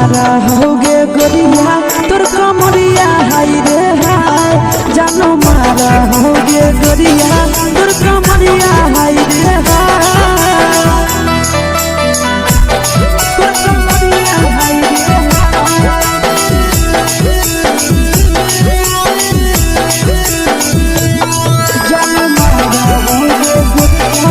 मारा होगे गोरिया तोर कमरिया हाय रे हाय जानो मारा होगे गोरिया तोर कमरिया हाय रे हाय तोर कमरिया हाय रे जानो मारा होगे गोरिया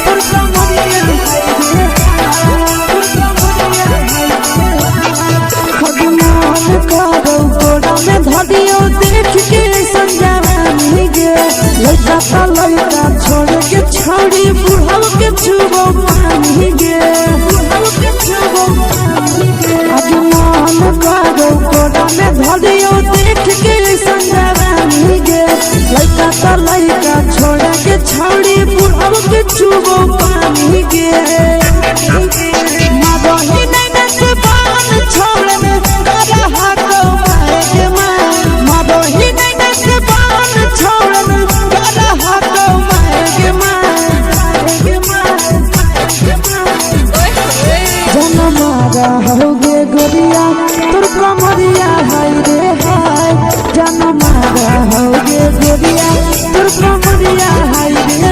तोर कमरिया लड़का छोड़ के छोड़ी बुढ़ाव के छुबो पानी गे आज मन करो कोड़ा में धरियो देख के संजवानी गे लड़का छोड़ के छोड़ी बुढ़ाव के छुबो पानी गे मबही नहीं से बान छोड़ में करा हाको माए के मां मबही नहीं से बान छोड़ में करा हाको माए के मां जन मारा होगे गोरिया तोर कमरिया हाय रे हाय जन मारा होगे गोरिया तोर कमरिया हाय रे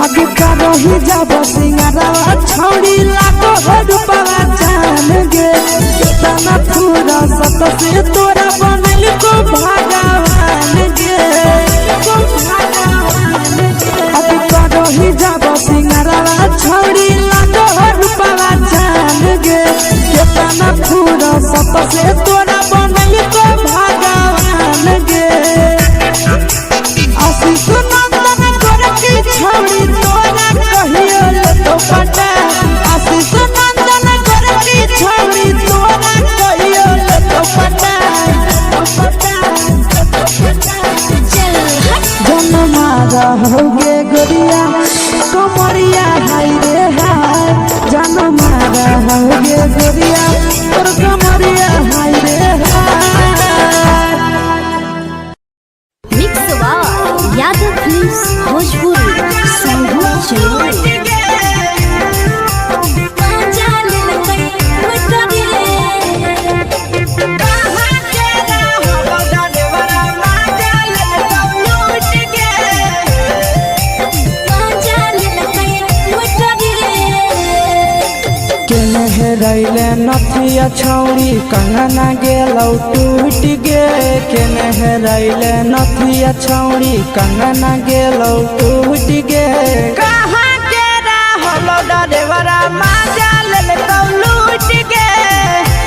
जब सिंगारा छोड़ी लाखों रुपया जान गे तना पूरा सत से तोरा बनल को भगवान गे अब करो ही जब सिंगारा छोड़ी लाखों रुपया जान गे तना पूरा सत से तोरा बनल को भगवान गे आशीष नंदन गोरखी छोड़ी तोरा कहियो तो पटा आशीष नंदन गोरखी छोड़ी तोरा कहियो तो पटा जन मारा होगे गोरिया कमरिया हाय रे हाय जन मारा होगे गोरिया तोर कमरिया हाय रे हाय मिक्स यादव फिल्म्स भोजपुरी संगीत चलो रैले नथिया छौरी कंगना गेलौ टूट गे केने रैले नथिया छौरी कंगना गेलौ टूट गे कहाँ के रहलो डरेवरा माजा लेलकौ लूट गे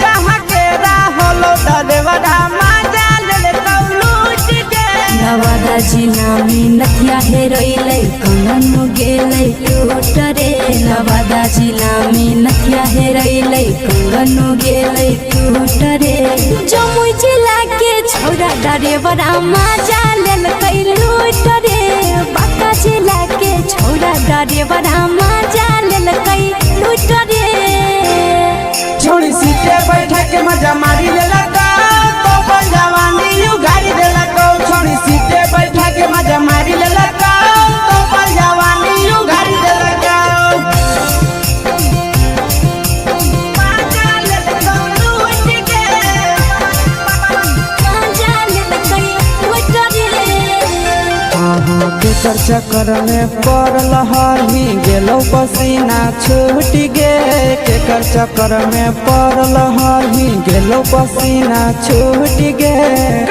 कहाँ के रहलो डरेवरा माजा लेलकौ लूट गे नवादा जिला में नथिया हेरैले कंगन गेलै टूट रे नवादा जिला में नथिया हेरैले कंगन गेलै टूट रे जमुई जिला के छौरा डरेवरा माजा लेलकै लूट रे बांका जिला के छौरा डरेवरा माजा लेलकै लूट रे छोड़ी सीटे बैठा के मजा मारी लेलकौ तो अपन जवानी उगारी देलकौ छोड़ी सीटे बैठा के मजा मारी लेलकौ तो अपन जवानी उगारी देलकौ माजा लेलकौ लूट गे माजा लेलकै लूट रे केकर चक्कर में पड़ल हरही गेलौ पसीना छूट गे केकर चक्कर में पड़ल हरही गेलौ पसीना छूट गे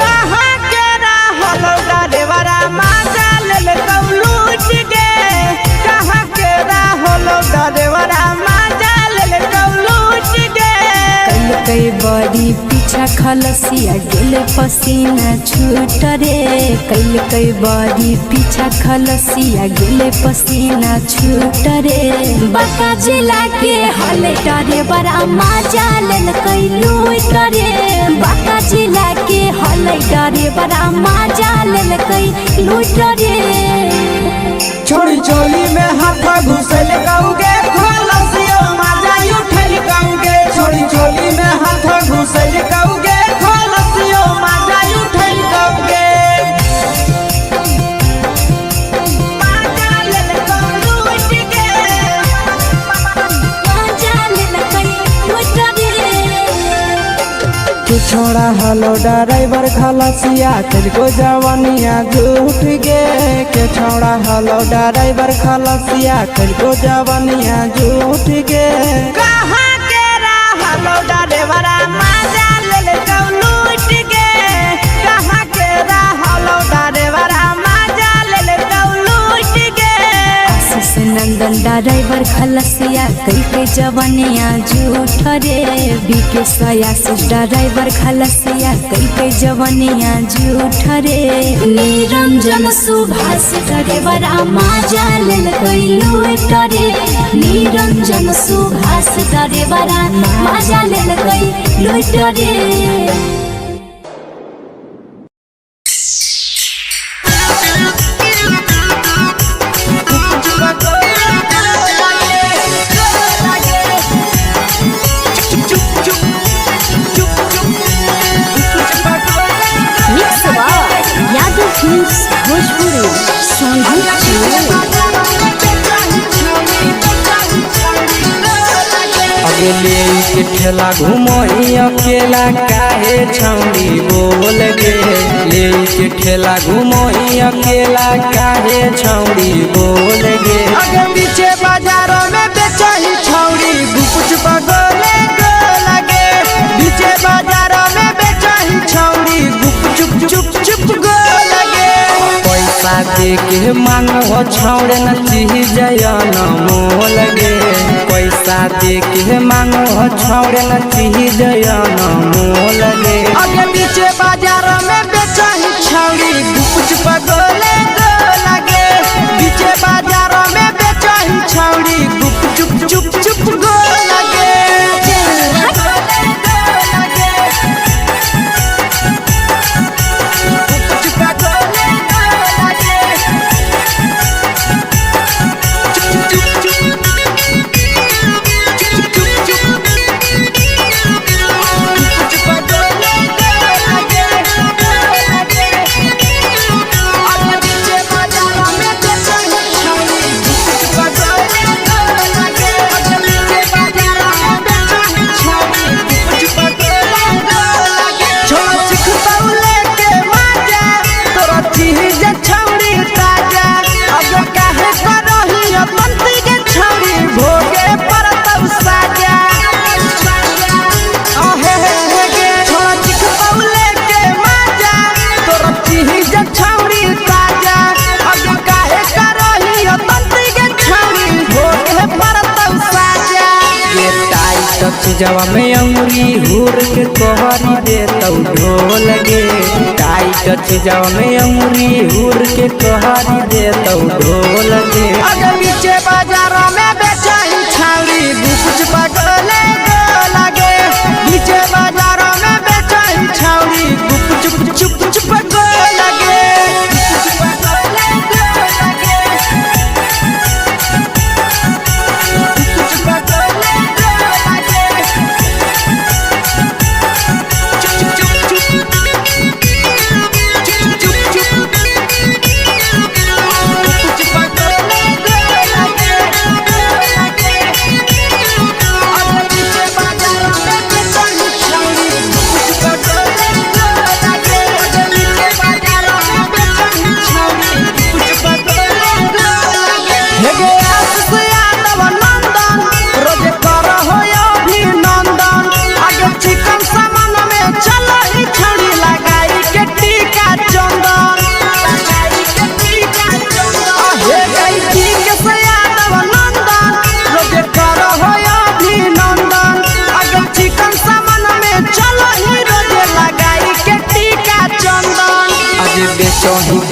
कहाँ के रहलो डरेवरा माजा लेलकौ लूट गे कहाँ के रहलो डरेवरा माजा लेलकौ लूट गे कई बड़ी पीछा पीछा खलसिया गेले पसीना छूट रे कैल कई बारी पीछा खलसिया गेले पसीना छूट रे बाका जिला के हले डरे बड़ा मजा लेल कई लूट रे बाका जिला के हले डरे बड़ा मजा लेल कई लूट रे छोड़ी चोली में हाथ घुसल गाऊंगे खलसिया मजा उठल गाऊंगे छोड़ी चोली में हाथ घुसल गाऊंगे खलसिया मजा उठल गाऊंगे मजा लेल लूट के मजा लेल कई लूट रे तू छोड़ा हलो ड्राइवर खलसिया तुझको जवानिया झूठ गे के छोड़ा हलो ड्राइवर खलसिया तुझको जवानिया झूठ गे कहाँ के हलो ड्राइवर मजा ले लूट गे कहाँ के हलो ड्राइवर मजा ले लूट गे आशीष नंदन ड्राइवर खलसिया कई के जवानिया झूठ रे बीके आशीष ड्राइवर खलसिया कई के जवानिया झूठ रे निरंजन सुभाष ड्राइवर मजा लेल कई लूट रे निरंजन सुभाष ड्राइवर मजा लेल कई लूट रे भोजपुरी अगले के ठेला घुमोई अकेला काहे छौड़ी बोल गे ले के ठेला घुमोई अकेला काहे छौड़ी बोल गे अगे पीछे बाजारों में बेचही छौड़ी गुपुच बगले गो लगे पीछे बाजारों में बेचही छौड़ी गुप चुप चुप गो लगे पैसा दे के मांगो छौड़े न चीज न मोल गे पैसा दे के मांगो छौड़े न चीज न मोल गे अगे पीछे बाजार में बेचही छौड़ी गुपुच बगले गो लगे पीछे बाजार में बेचही छौड़ी गुप चुप गो लगे जवा में अंगुरी हुर के कहरी दे तौ ढोल गे टाइट जवा में अंगुरी हुर के कहरी दे तौ ढोल गे अगे पीछे बाजार में बेचही छौड़ी गुपुच बगले गो लगे पीछे बाजार में बेचही छौड़ी गुप चुप गो लगे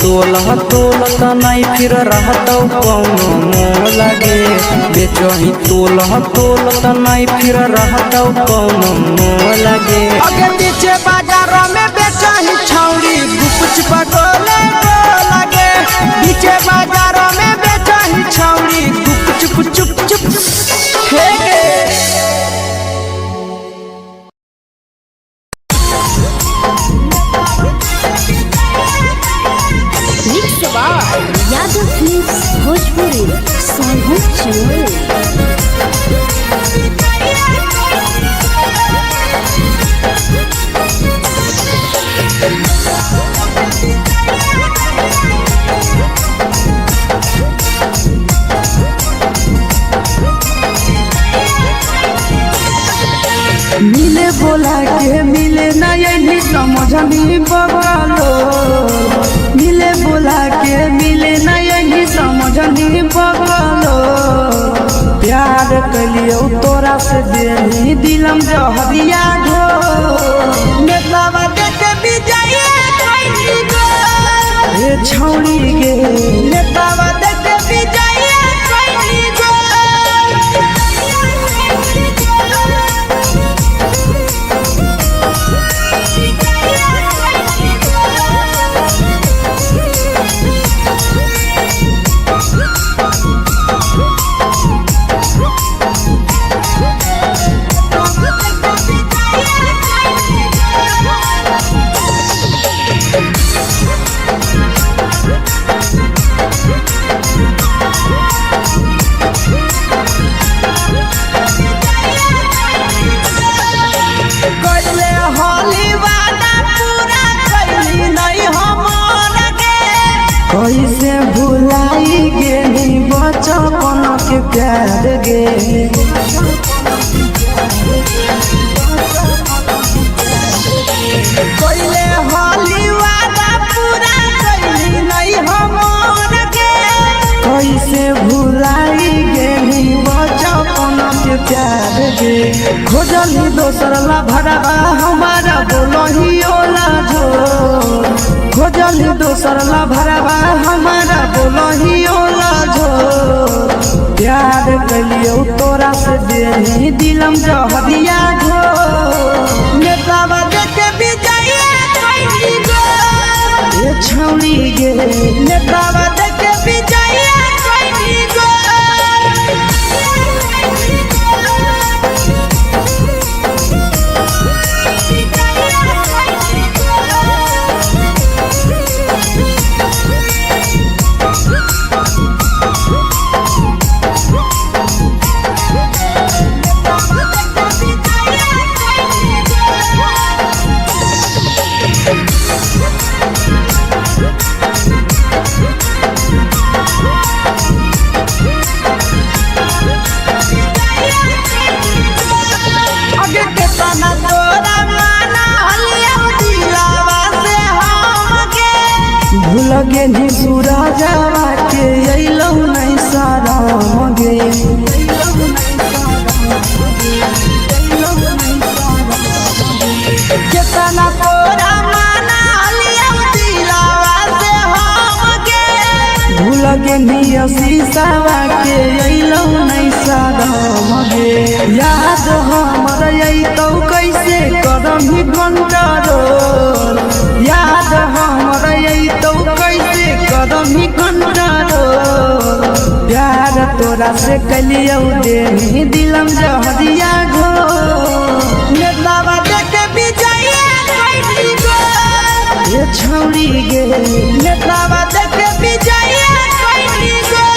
तोलह तोलत नहीं फिर रहतौ कौनो मोह लगे बेचही तोलह तोलत नहीं फिर रहतौ कौनो मोह लगे अगे पीछे बाजारों में बेचही छौड़ी गुपच पटोले लगे पीछे बाजारों में बेचही छौड़ी गुप चुप चुप फेंके यादव फिल्म्स भोजपुरी सोनभद्र चैनल। मिले बोला के मिले ना यही समझनी बगलो मिले बोला के मिले ना यही समझनी बगलो प्यार कलियो तोरा से देनी दिलम जहरिया घो नेतावा देखे विजय कइली गो ए छौड़ी गे नेतावा देखे विजय कइली गो कैसे भुलाई गेली बचपन के प्यार गे कैले होली वादा पूरा कैली नहीं हमर गे कैसे भुलाई गेली बचपन के प्यार गे खोजली दोसर ला भरवा हमारा बोलही ओला झो खोजली दोसर ला भरवा हमारा बोलही ओला झो प्यार कलियो तोरा से देनी दिलम जहरिया झो नेतावा देखे विजय कइली गो ए छौड़ी गे नेतावा देखे विजय कइली गो लगे नी सूरजवा के अइलौ नहीं सारा मगे केतना तोरा माना लिया दिलावा से हम गे भूल गे नी शीशावा के अइलौ नहीं सारा मगे याद हमर अइतौ कैसे करही कंट्रोल याद हमर अइतौ कैसे करही कंट्रोल प्यार तोरा से कलियौ देनी दिलम जहरिया घो नेतावा देखे विजय कइली गो ए छौड़ी गे नेतावा देखे विजय कइली गो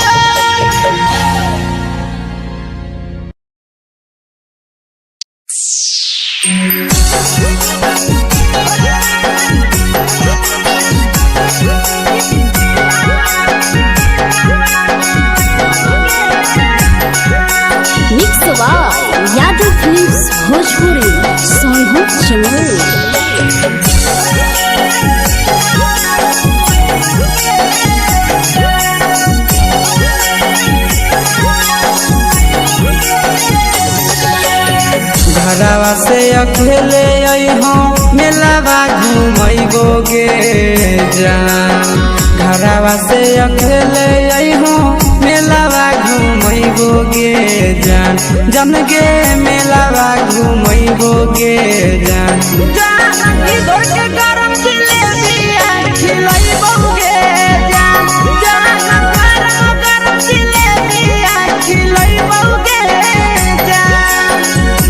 यादव फिल्म्स भोजपुरी सोनभद्र चैनल। घरवा से अकेले अइहो मेलावा घूमैबो गे जान घरवा से अकेले अइहो मेलावा घूमैबो गे जान जन गे मेलावा घूमैबो गे जान जानकी दौड़ के गरम जिलेबिया खिलैबो गे जान गरम जिलेबिया खिलैबो गे जान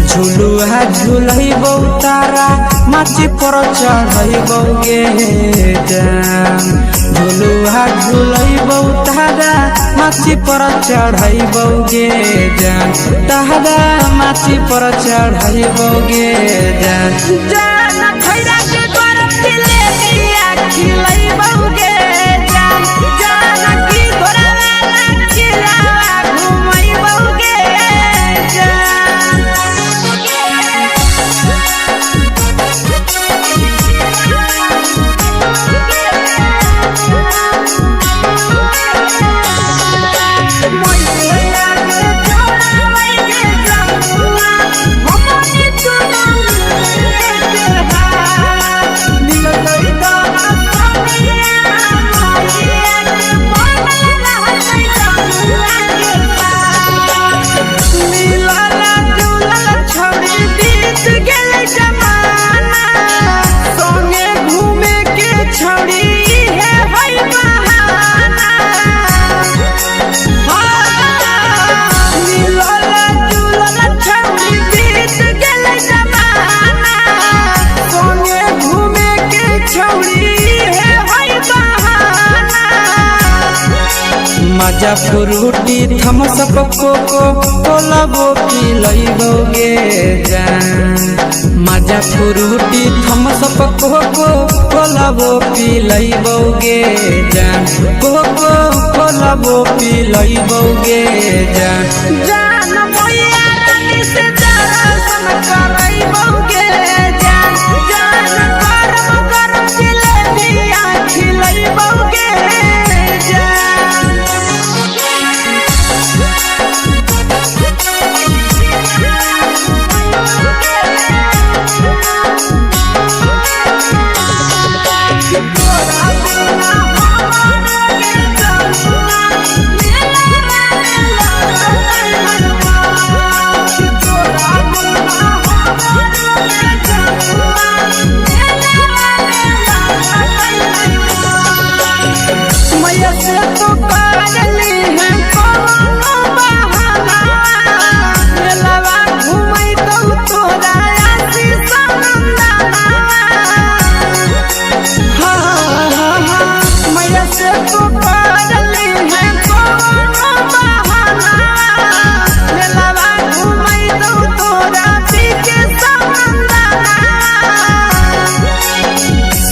झुलुआ झुलैबो तारा माची पर चढ़ैबो गे जान झुलुआ झुलैबो तारा माची पर चढ़ैबो गे जान तारा माची पर चढ़ैबो गे जान जान खैरा के गरम जिलेबिया खिलैबो गे जान जानकी घोड़ावाला खिलावा घुमैबो गे मजा फ्रूटी थम्स अप कोको कोलाबो पिलैबो गे जान मजा फ्रूटी थम्स अप कोको कोलाबो पिलैबो गे जान कोको कोलाबो पिलैबो गे जान जान मैया रानी से दर्शन करैबो गे जान गरम गरम जिलेबिया खिलैबो गे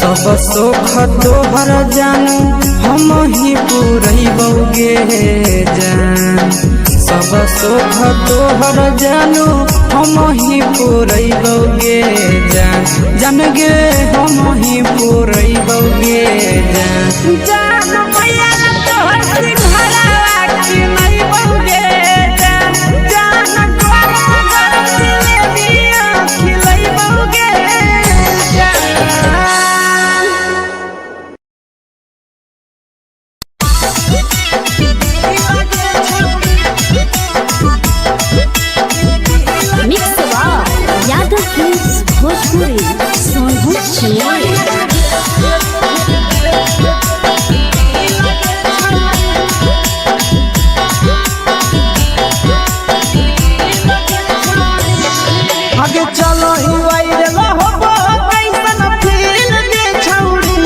सब सुख तोहर जानू हम ही पूरैबो गे जान सब सुख तोहर जानू हम ही पूरैबो गे जान जन गे हम ही पूरैबो गे जान जान मैया तोहर सिंघारा खिलैबो गे जान गरम गरम जिलेबिया खिलैबो गे यादव फिल्म्स भोजपुरी सोनू चिन्मय आगे चलो ही वायरल होबो कैसन फील दे छौड़ी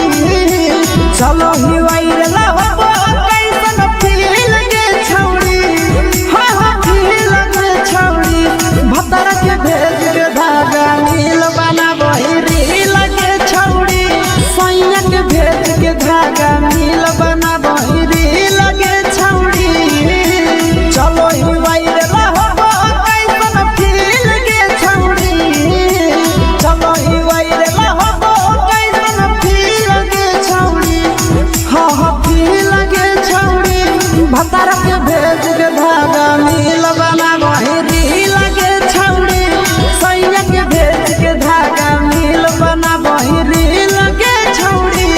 चलो ही वायरल होबो कैसन फील दे छौड़ी हा हा फील दे छौड़ी भतर के भेज के धागा नील बना बहिरी लगे छौड़ी सैया के भेज के धागा नील बना बहिरी लगे छौड़ी चलो ही वायरल होबो कैसन फील दे छौड़ी चलो ही वायरल होबो कैसन फील दे छौड़ी हा हा फील दे छौड़ी भतर के भेज के धागा नील बना बहिरी लगे छौड़ी सैया के भेज के धागा नील बना बहिरी लगे छौड़ी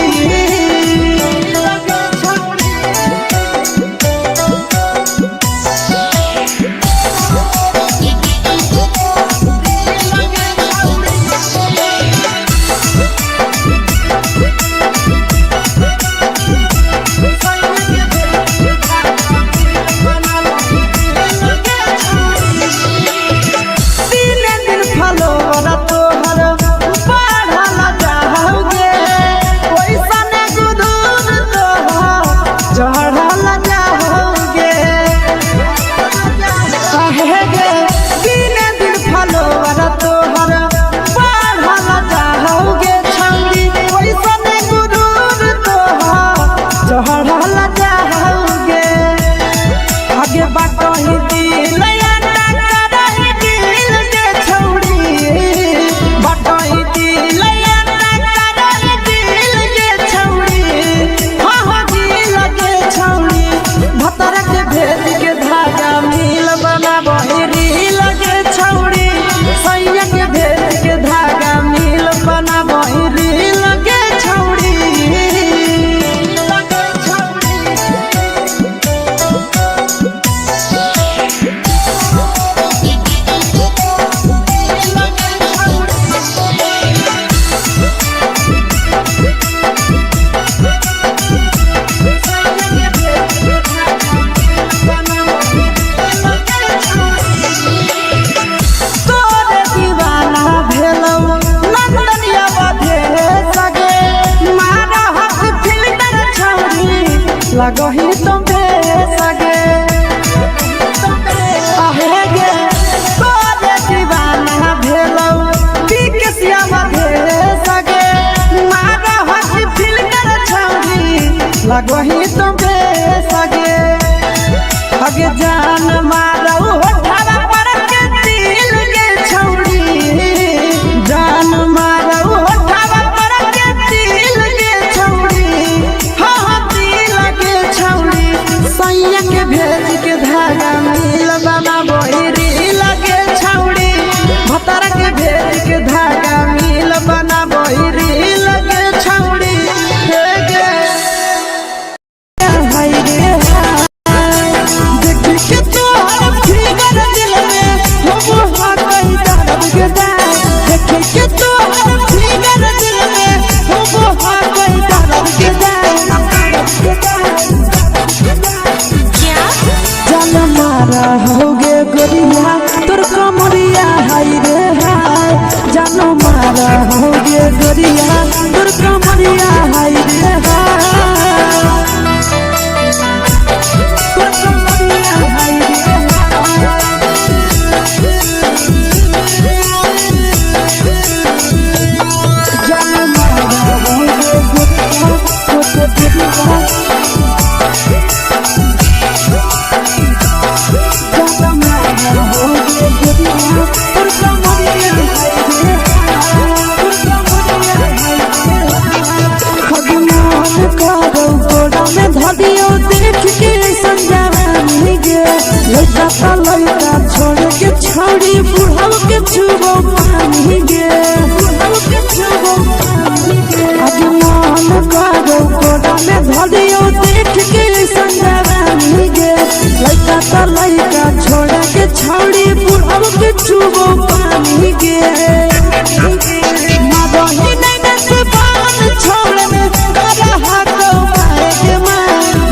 मारा होगे गोरिया तोर कमरिया हाय रे हाय जानो मारा होगे गोरिया तोर कमरिया हाय रे हाय तोर कमरिया हाय रे जानो मारा होगे गोरिया तोर कमरिया लड़का छोड़ के छौड़ी बुढ़ाव के छुबो पानी गे आज मन करो कोड़ा में धरियो देख के संजवानी गे लड़का छोड़ के छौड़ी बुढ़ाव के छुबो पानी गे मदही नहीं से बान छोड़ में करा हाथो मारे के मां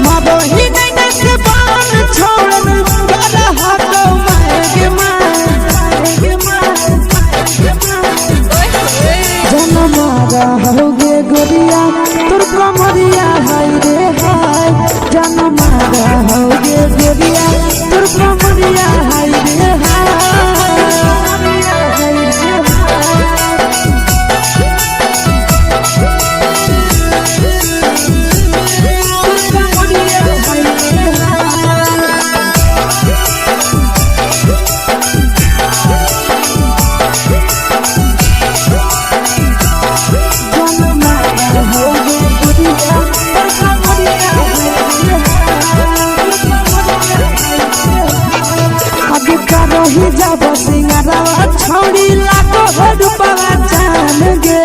मदही नहीं से बान छोड़ में करा हाथो मारे के मां जनमारा होगे गोरिया तोर कमरिया हाय रे हाय जनमारा होगे गोरिया तोर कमरिया हाय रे हाय सिंगारवा छौड़ी लाखो रुपवा जान गे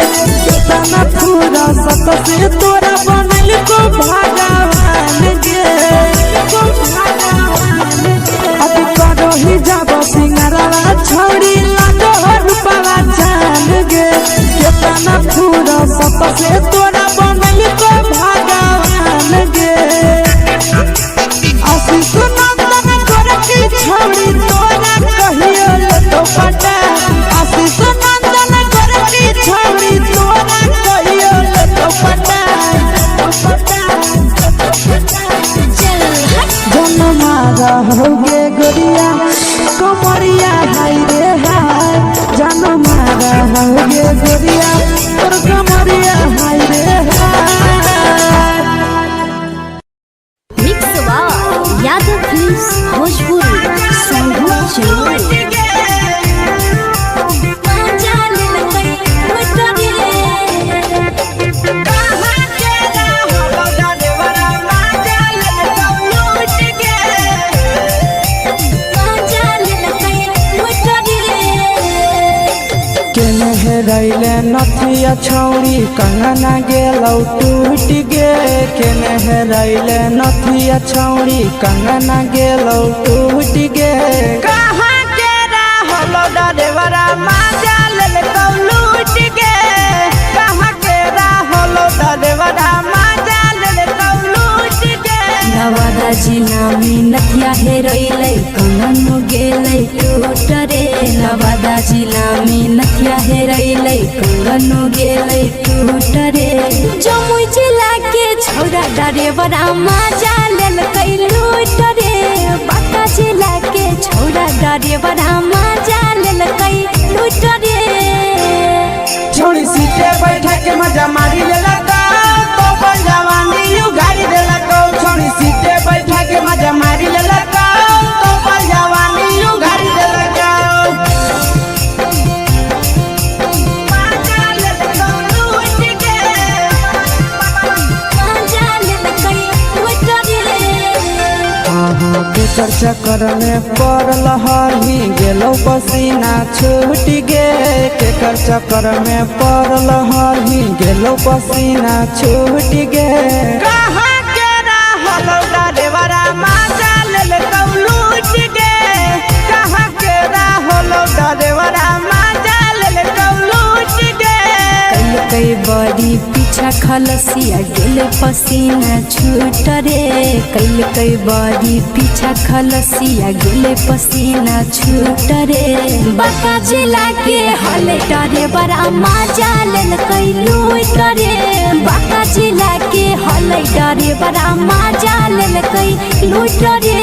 कितना पूरा सत से तोरा बनल को भगवान गे अभी करो ही जब सिंगारवा छौड़ी लाखो रुपवा जान गे कितना पूरा सत से तोरा बनल को भगवान गे आशीष नंदन कर की छौड़ी तोरा कहियो तो पटा आशीष नंदन कर की छौड़ी तोरा कहियो तो पटा जनमारा होगे गोरिया कमरिया हाय रे हाय जनमारा होगे गोरिया तोर कमरिया हाय रे हाय मिक्स यादव फिल्म्स भोजपुरी संगीत चैनल रैले नथिया छौड़ी कंगना गेलौ टूट गे केने रैले नथिया छौड़ी कंगना गेलौ टूट गे कहाँ के रहलो डरेवरा माजा लेलकौ लूट गे कहाँ के रहलो डरेवरा माजा लेलकौ लूट गे नवादा जिला में नथिया हेरोइलै कंगन गेलै टूट रे नवादा जिला में नथिया हेरोइलै कंगन गेलै टूट रे जमुई जिला के छौड़ा डरेवरा माजा लेलकै लूट रे बांका जिला के छौड़ा डरेवरा माजा लेलकै लूट रे छोड़ी सीटे बैठा के मजा मारी लेलका तो जवानी यू गाड़ी देलका छोड़ी सीटे बैठा के मजा मारी लेलका तो जवानी यू गाड़ी देलका केकर चक्कर में पड़ल हरही गेलो पसीना छूट गे केकर चक्कर में पड़ल हरही गेलो पसीना छूट गे कहाँ के रहलो डरेवरा माजा लेलकौ लूट गे कहाँ के रहलो डरेवरा माजा लेलकौ लूट गे कई बड़ी पीछा खलसिया गेले पसीना छूट रे कैल कई बारी पीछा खलसिया गेले पसीना छूट रे बाका जिला के हले डरे बड़ा मजा लेल कई लूट रे बाका जिला के हले डरे बड़ा मजा लेल कई लूट रे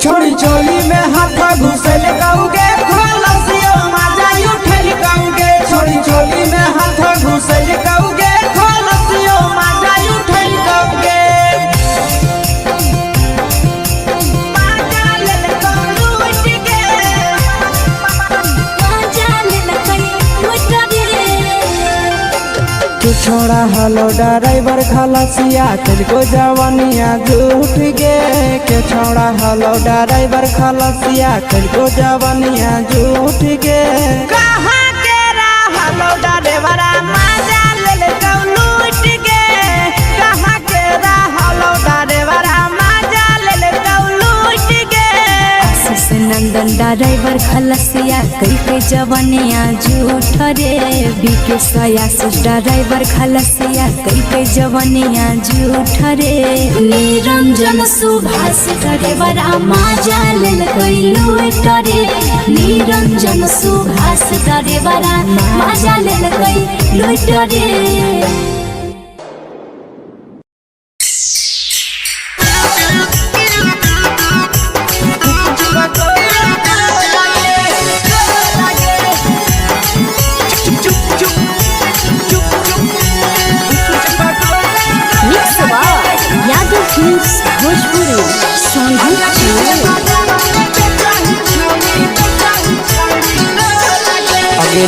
छोड़ी चोली में हाथ घुसल गाऊंगे खलसिया मजा उठल गाऊंगे छोड़ी चोली में हाथ घुसल गाऊंगे खलसिया मजा उठल गाऊंगे छोड़ा हलो ड्राइवर खलसिया तुझको जवानिया झूठ गे के छोड़ा हलो ड्राइवर खलसिया तुझको जवानिया झूठ गे कहाँ के हलो ड्राइवर मजा ले लूट गे कहाँ के हलो ड्राइवर मजा ले लूट गे नंदन ड्राइवर खलसिया कई के जवानिया झूठ रे बीके सयास ड्राइवर खलसिया कई के जवानिया झूठ रे निरंजन सुभाष ड्राइवर मजा लेल कई लूट रे निरंजन सुभाष ड्राइवर मजा लेल कई लूट रे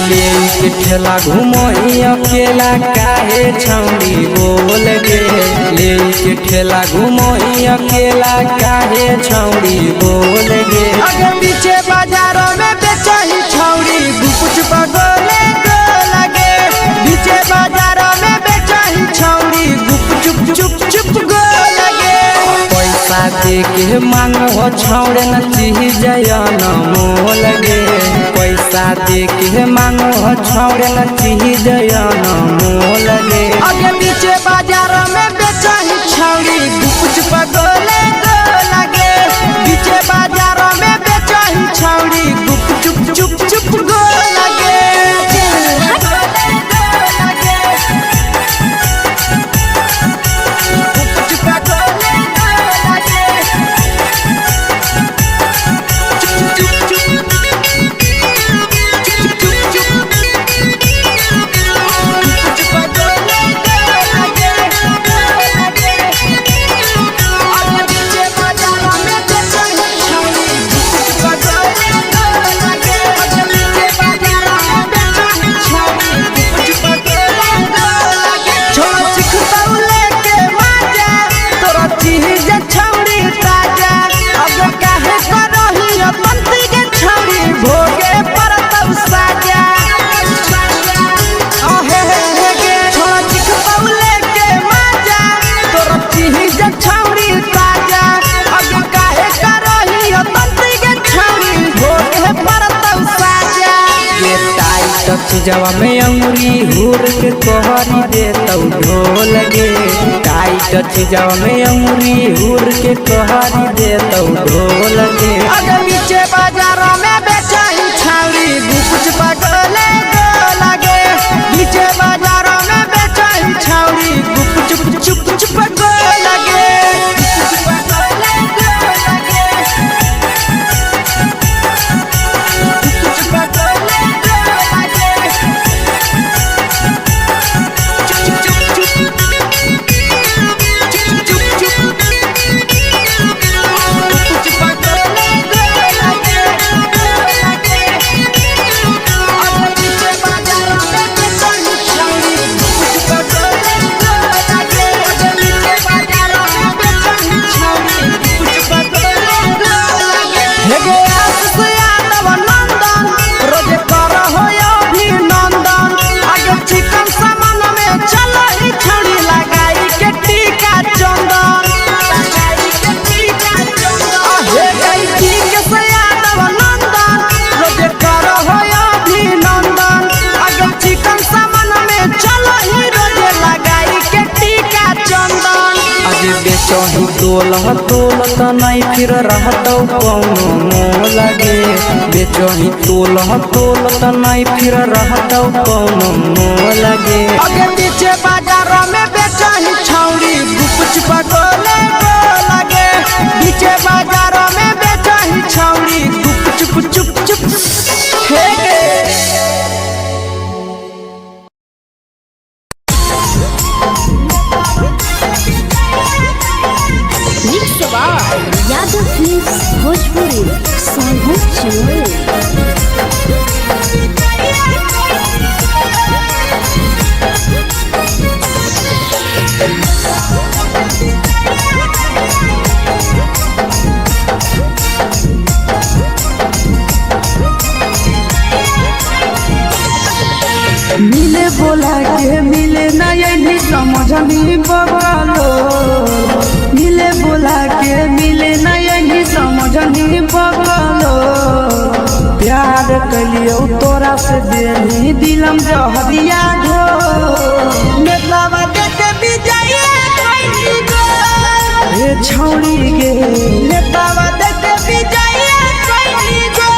ले के ठेला घूमो अकेला काहे छौड़ी बोल गे ले के ठेला घूमो अकेला काहे छौड़ी बोल गे अगे पीछे बाजारों में बेचही छौड़ी गुप चुप गोले गो लगे पीछे बाजारों में बेचही छौड़ी गुप चुप चुप चुप गो लगे पैसा दे के मांगो छौड़े न चीज न मोल गे पैसा दे के मांगो छौड़े न चीज न मोल गे आगे पीछे बाजार में बेचही छौड़ी गुप चुप गोले गो लगे पीछे बाजार में बेचही छौड़ी गुप चुप चुप चुप गो लगे जवा में अंगुरी हुर के तोहरी दे तौ ढोल गे टाइट जवा में अंगुरी हुर के तोहरी दे तौ ढोल गे अगर पीछे बाजारों में बेचही छौड़ी गुप चुप गोले गो लगे पीछे बाजारों में बेचही छौड़ी गुप चुप चुप चुप गो लगे तोलह तोलत नहीं फिर रहतौ कौनो मोह लगे बेचही तोलह तोलत नहीं फिर रहतौ कौनो मोह लगे अगे पीछे बाजारों में बेचही छौड़ी गुपच पटोले लगे पीछे बाजारों में बेचही छौड़ी गुपचुप चुप चुप हे यादव फिल्म्स भोजपुरी सोनू चमोली। मिले बोला के मिले ना यही समझनी बगलो मिले बोला के मिले ना यही समझनी बगलो प्यार कलियो तोरा से देनी दिलम जहरिया घो नेतावा देखे विजय कोई गो हे छौड़ी गे नेतावा देखे विजय कोई गो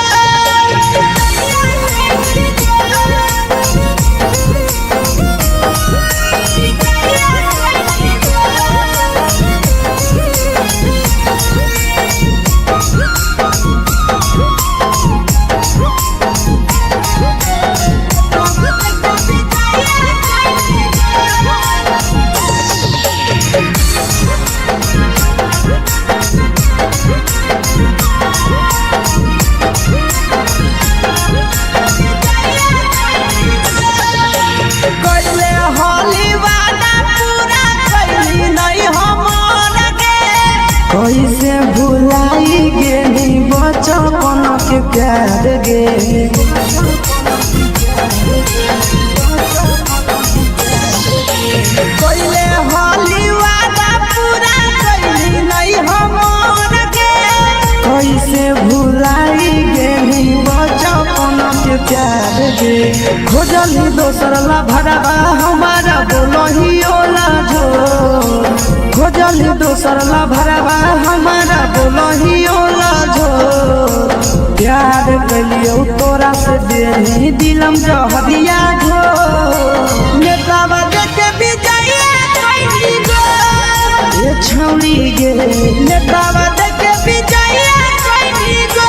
कैसे भुलाई गेली बचपन के प्यार गे कोइले होली वादा पूरा कैली नहीं हमर के कैसे भुलाई गेली बचपन के प्यार गे खोजली दोसर ला भरवा हमारा बोलही ओला जो खोजली दोसर ला भरवा हमारा बोलही ओला जो प्यार कलियो तोरा से देनी दिलम जहरिया घो नेतावा देखे विजय कोई गो ये छौड़ी गे नेतावा देखे विजय कोई गो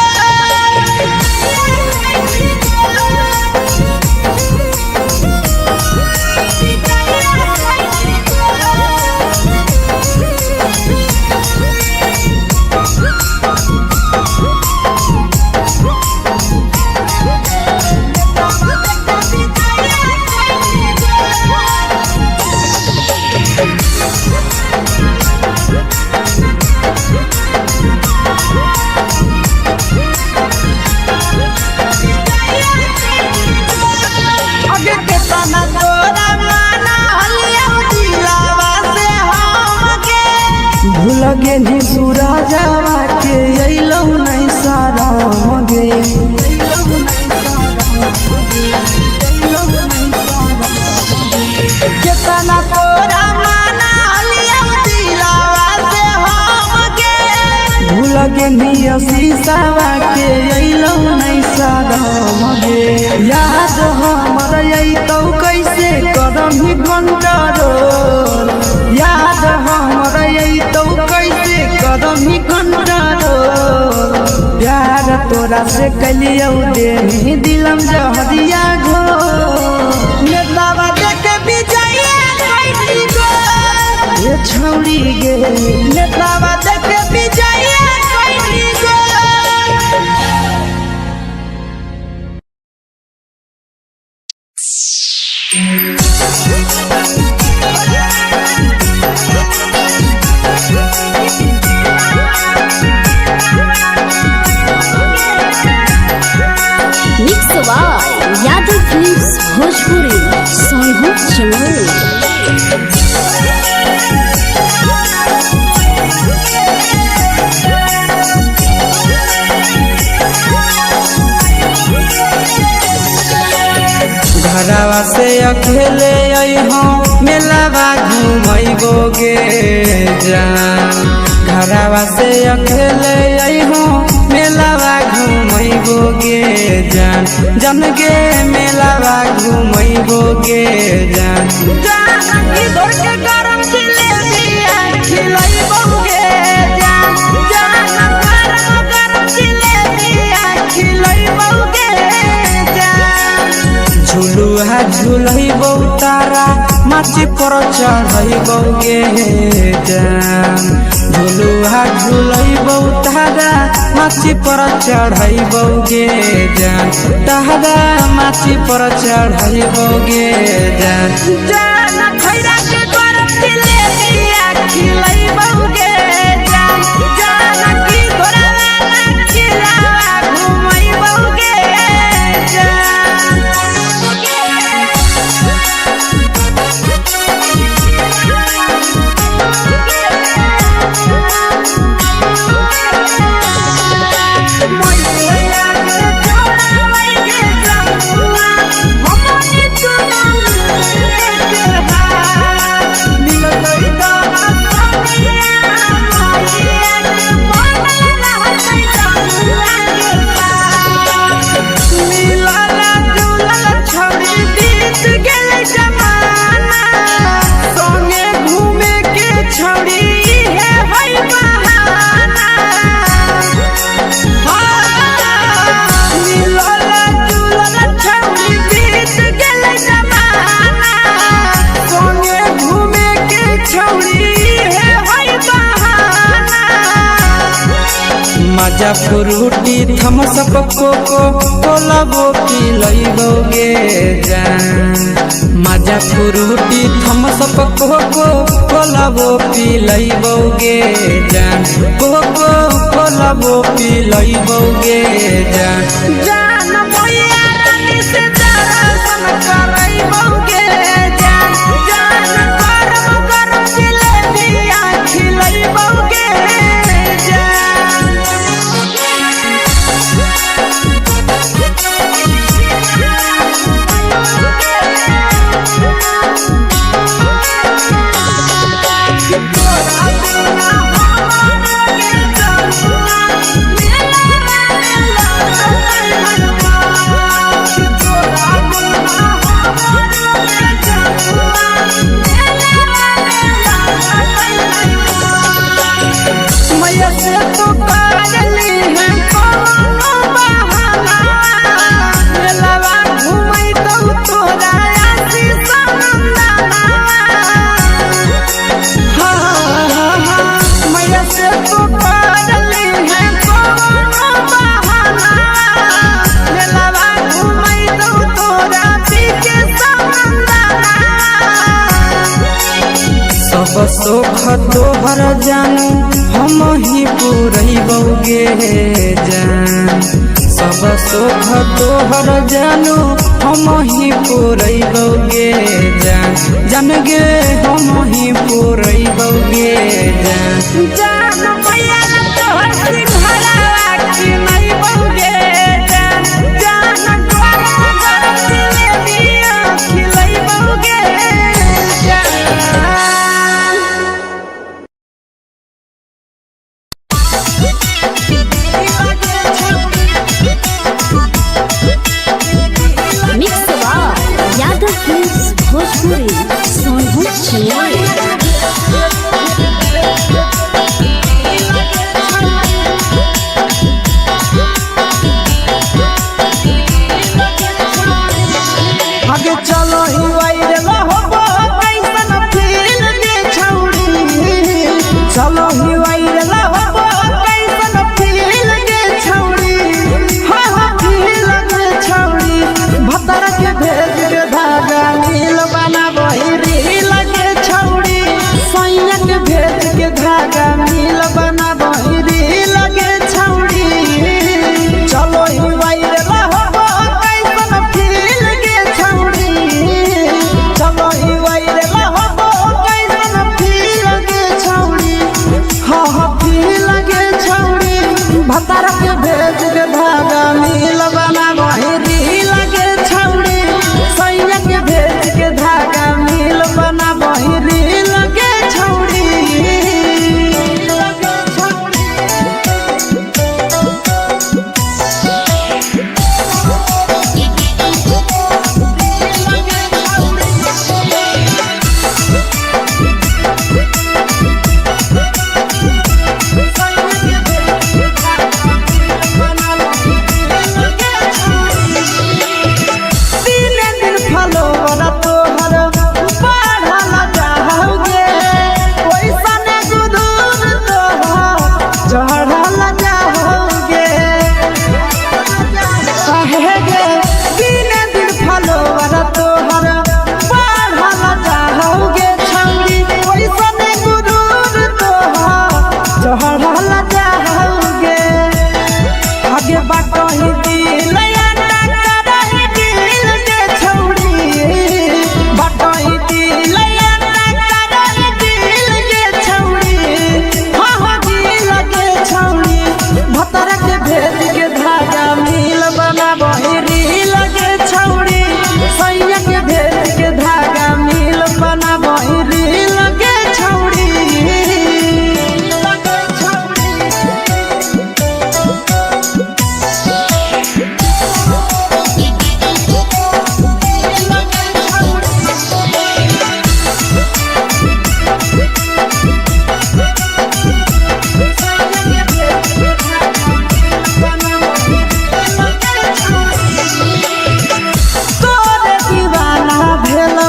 अगे केतना तोरा माना हलिया दिलावा से हमके भूल गेली सूरजवा के अइलौ नहीं सारा मगे केतना तोरा माना हलिया दिलावा से हमके भूल गेली शीशावा के अइलौ नहीं सारा मगे याद हमर अइतौ कैसे करमी कंट्रोल याद हमर अइतौ कैसे करमी कंट्रोल प्यार तोरा से कलियो देनी दिलम जहरिया घो नेतावा देखे विजय कोई गो ये छौड़ी गे नेतावा देखे विजय कोई गो मिक्स यादव फिल्म्स भोजपुरी सोनू चमोली। घरवा से अकेले अइहो मेलावा घूमैबो गे जान घरवा से अकेले अइहो मेलावा घूमैबो गे जान जन गे मेलावा घूमैबो गे जान जानकी दौड़ के गरम जिलेबिया खिलैबो गे जान गरम जिलेबिया खिलैबो गे जान झुलुहा झुलैबो तारा माची पर चढ़ैबो गे जान झुलुहा झुलैबो तारा माची पर चढ़ैबो गे जान तारा माची पर चढ़ैबो गे जान जान खैरा के गरम जिलेबिया खिलैबो गे जान जानकी घोड़ा खिलावा घुमैबो गे जान मजा फ्रूटी थम्स अप कोको कोला वो पी लइबो गे जान मजा फ्रूटी थम्स अप कोको कोला वो पी लइबो गे जान कोको कोला वो पी लइबो गे जान जान मोया रानी से दर्शन करैबो गे जान गरम गरम जिलेबिया खिलैबो गे जान मैया से तो पागली है कोनो बहाना मेलावा घुमै तो तोरा आसी सनंदना मैया से तो पागली है कोनो बहाना मेलावा घुमै तो तोरा पीके सनंदना सब सुख तोहर जानू हम ही पुरैबो गे जान सब सुख तोहर जानू हम ही पुरैबो गे जान जन गे हम ही पुरैबो गे जान जान मैया तोहर सिंघरावा खिलैबो गे जान गरम गरम जिलेबिया खिलैबो गे जान मिक्स यादव फिल्म्स भोजपुरी सोनभद्र भटही दिल अंडा करही दिल के छौड़ी भटही दिल अंडा करही दिल के छौड़ी हाँ दिल के छौड़ी भतर के भेज के धागा मिल बना बहिरी लगे छौड़ी सैया के भेज के धागा मिल बना बहिरी लगे छौड़ी तोरे दीवाना भेलौ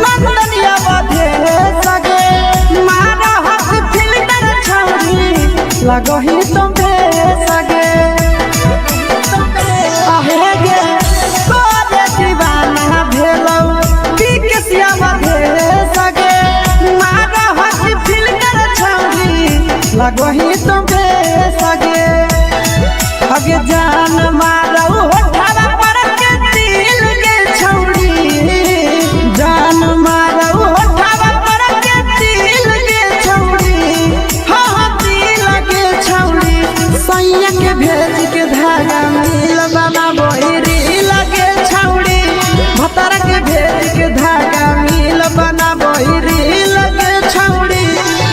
नंदनिया बधे सगे मारा हाथ फिल्टर छौड़ी लगही तुम सगे आहे गे तोरे दीवाना भेलौ बिकसिया बधे सगे मारा हाथ फिल्टर छौड़ी लगही तुम सगे अगे जान मारौ होठवा पर के दिल के छौड़ी जान मारौ होठवा पर के दिल के छौड़ी हाँ दिल के छौड़ी सैया के भेज के धागा मिल बना बहिरी लगे छौड़ी भतर के भेज के धागा मिल बना बहिरी लगे छौड़ी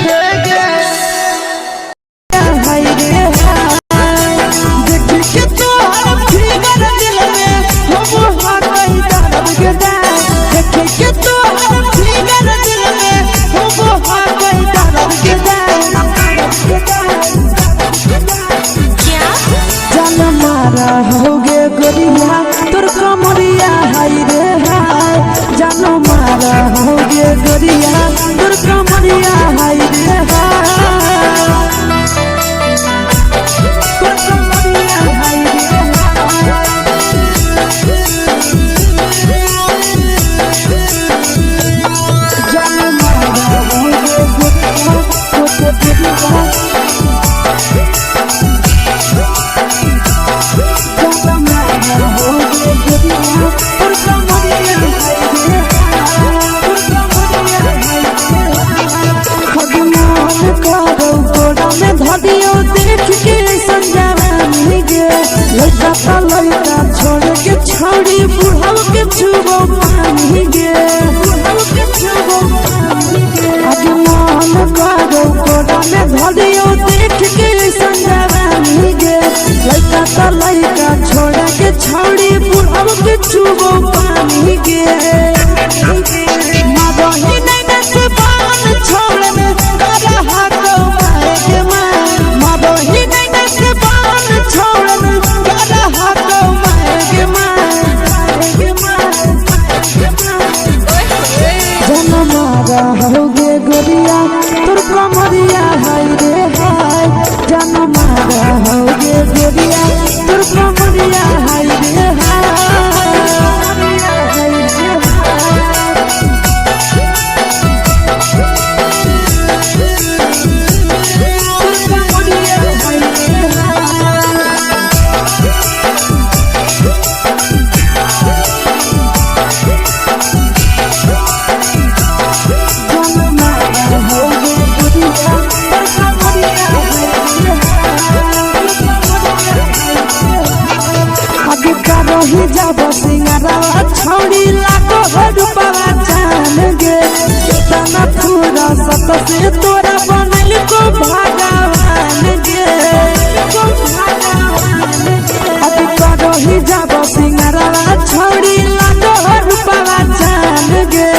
हे गे हाय रे देख के तोहर फिगर दिल में हम हाथई दर्द के दाग देख के तोहर फिगर दिल में हम हाथई दर्द के जान मारा होगे गोरिया तोर कमरिया हाय रे हाय जान मारा होगे गोरिया तोर कमरिया हाय रे हाय तोर कमरिया हाय रे जान मारा होगे गोरिया तोर कमरिया धदियो देख के संजवानी गे लड़का का लड़का छोड़ के छौड़ी बुढ़ाव के छुबो पानी गे बुढ़ाव के छुबो पानी गे आगे मन करो कोड़ा में धदियो देख के संजवानी गे लड़का का लड़का छोड़ के छौड़ी बुढ़ाव के छुबो पानी गे मादही नहीं नसे बान छोड़ में करा हाथो माए के मादही नहीं नसे बान छोड़ में करा हाथो माए के जन मारा होगे गोरिया तोर कमरिया हाय रे हाय जन मारा होगे गोरिया तोर कमरिया हाय रे हाय रही जब सिंगरवा छौड़ी लाखो रुपवा जान गे कितना पूरा सत से तोरा बनल को भगवान गे अभी रही जब सिंगरवा छौड़ी लाखो रुपवा जान गे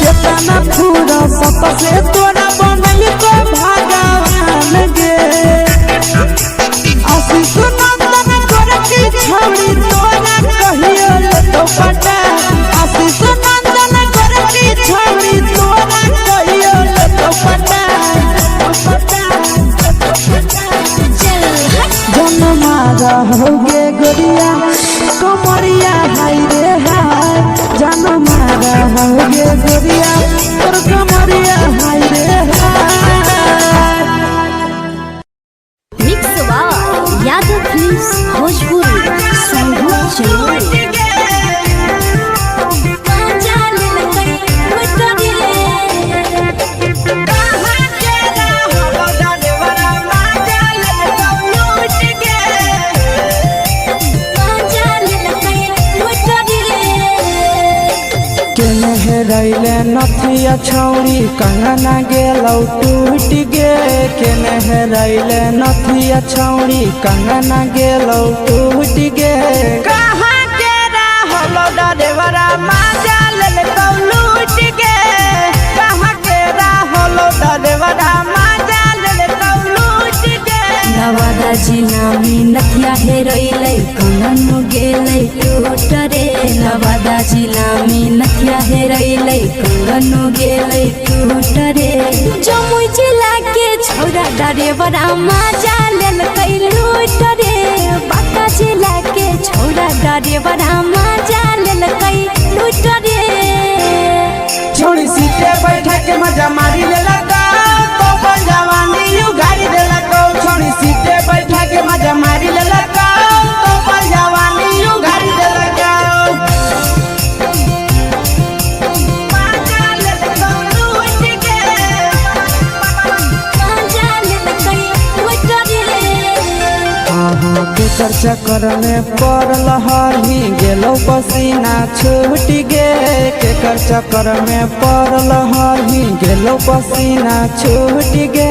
कितना पूरा सत से तोरा बनल को भगवान गे आशीष नंदन गोरखी छौड़ी तोरा कहियो तो पटा आशीष नंदन गोरखी छौड़ी तोरा कहियो तो पटा जन मारा होगे गोरिया कमरिया हाय रे हाय जन मारा होगे गोरिया तोर कमरिया हाय रे हाय मिक्स वा यादव फिल्म्स भोजपुरी संगम चलो हेरैले नथिया छौरी कंगना गेलौ टूट गे केने हेरैले नथिया छौरी कंगना गेलौ टूट गे कहाँ के रहलो डरेवरा माजा लेलकौ लूट गे कहाँ के रहलो डरेवरा माजा लेलकौ लूट गे नवादा जिला में नथिया हेरैले कंगन गेलै टूट रे नवादा जिला में नथिया हेरैले कंगन गेलै टूट रे जमुई जिला के छौरा डरेवरा माजा लेलकै लूट रे बांका जिला के छौरा डरेवरा माजा लेलकै लूट रे छोड़ी सीटे बैठा के मजा मारी लेलकौ तो अपन जवानी उगारी देलकौ छोड़ी सीटे बैठा के मजा मारी लेलकौ तो अपन जवानी उगारी देलकौ माजा लेलकौ लूट गे माजा लेलकै लूट रे केकर चक्कर में पड़ल हही गेलौ पसीना छूट गे केकर चक्कर में पड़ल हही गेलौ पसीना छूट गे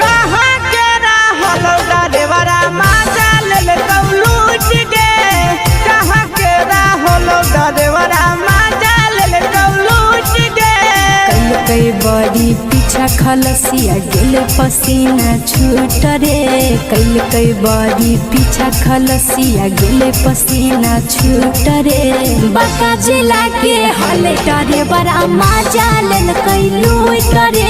कहाँ के रहलो डरेवरा माजा लेलकौ लूट गे कहाँ के रहलो डरेवरा माजा लेलकौ लूट गे कई बड़ी पीछा खलसिया गेल पसीना छूट रे कई बड़ी पीछा खलसिया गेल पसीना छूट रे बांका जिला के हले डरे बड़ा माजा लेलकै लूट रे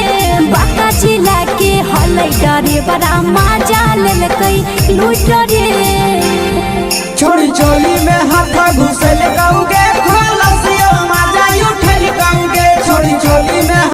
बांका जिला के हले डरे बड़ा माजा लेलकै लूट रे छोड़ी चोली में हाथ घुसल गौ